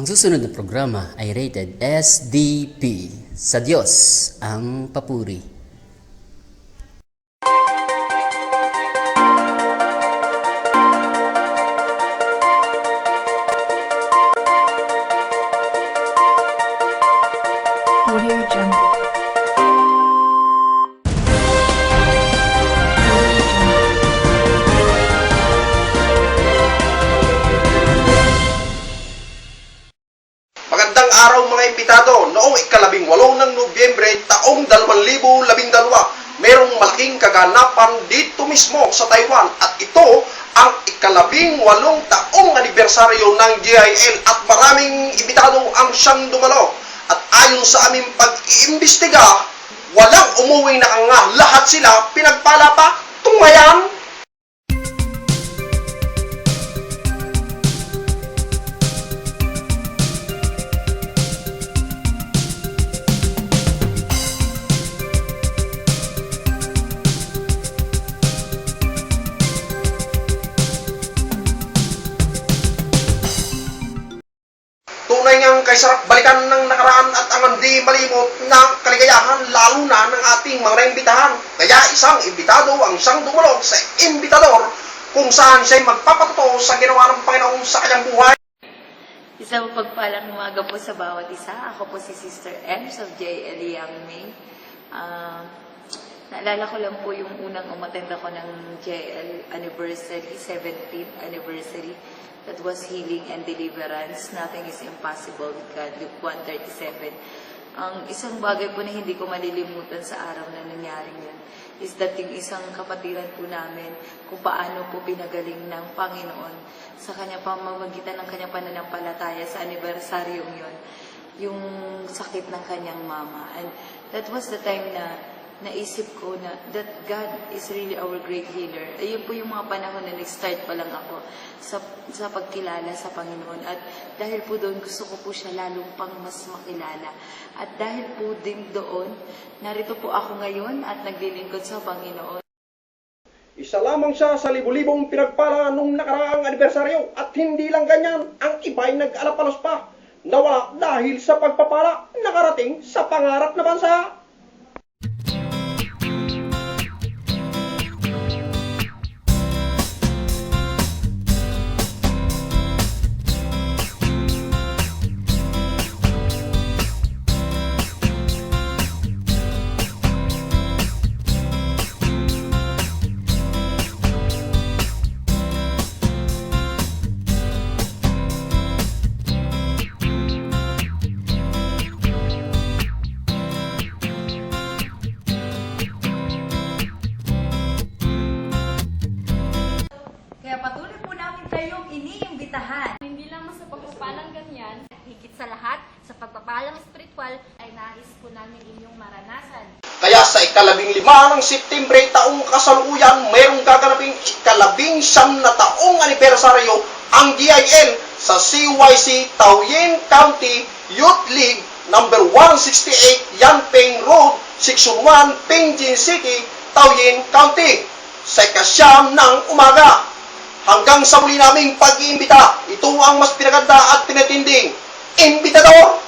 Ang susunod na programa ay rated SDP. Sa Diyos ang papuri. Audio Jungle. Magandang araw mga imbitado. Noong ika-18 ng Nobyembre taong 2012, merong malaking kaganapan dito mismo sa Taiwan at ito ang ika-18 taong anibersaryo ng GIL at maraming imbitado ang siyang dumalo. At ayon sa aming pag-iimbestiga, walang umuwing nakanga, lahat sila pinagpala pa tungayan. Tunay ngang kaysarap balikan ng nakaraan at ang hindi malimot na kaligayahan lalo na ng ating mga naimbitahan. Kaya isang imbitado ang siyang dumulog sa imbitador kung saan siya'y magpapatuto sa ginawa ng Panginoon sa kanyang buhay. Isang pagpalang umaga po sa bawat isa. Ako po si Sister Ems of JL Yang Ming. Naalala ko lang po yung unang umattend ako ng JL anniversary, 17th anniversary. That was healing and deliverance. Nothing is impossible with God. Luke 1:37. Ang isang bagay po na hindi ko malilimutan sa araw na nangyaring yun is that yung isang kapatiran po namin kung paano po pinagaling ng Panginoon sa kanyang pamamagitan ng kanyang pananampalataya sa anibersaryong yun, yung sakit ng kanyang mama. And that was the time na naisip ko na that God is really our great healer. Ayun po yung mga panahon na nag-start pa lang ako sa pagkilala sa Panginoon. At dahil po doon, gusto ko po siya lalong pang mas makilala. At dahil po din doon, narito po ako ngayon at naglilingkod sa Panginoon. Isa lamang siya sa libu-libong pinagpala nung nakaraang anibersaryo at hindi lang ganyan, ang iba'y nag-alapalos pa. Nawala dahil sa pagpapala nakarating sa pangarap na bansa. Kaya patuloy po namin kayong iniimbitahan. Hindi lamang sa pagpapalang ganyan, higit sa lahat, sa pagpapalang spiritual, ay nais po namin inyong maranasan. Kaya sa ika-15 ng Septembre taong kasalukuyan, mayroong gaganaping ika-19 na taong anibersaryo ang GIL sa CYC Taoyuan County Youth League number 168 Yanpeng Road, Section 1, Pengjin City, Taoyuan County sa ika-9 ng umaga. Hanggang sa muli naming pag-iimbita, ito ang mas pinaganda at pinatinding imbitador